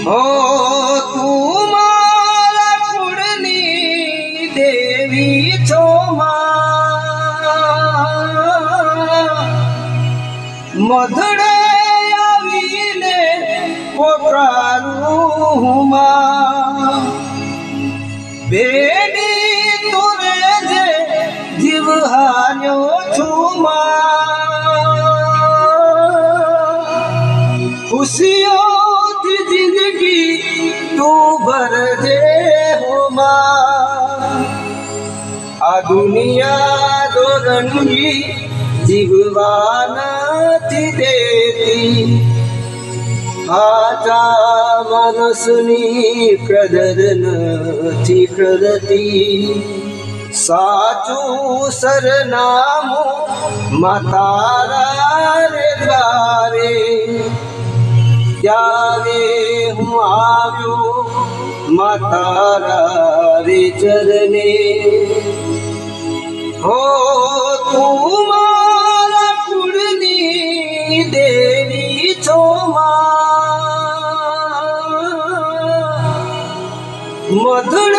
हो तू मारा कुडनी देवी छो मधुड़े आवीने पोकारू बेडी तुरे जे जीव हार्यो छुमा खुशियों थी जिंदगी तू भर जे होमा आ दुनिया दो रंगी जीववाना थी देती आजा मनसनी कदर नथी करती साचू सरनामू मातारा रे द्वारे त्यारे हूँ आव्यो मातारा रे चरणे हो तू मारा कुड़नी देवी छो मधुर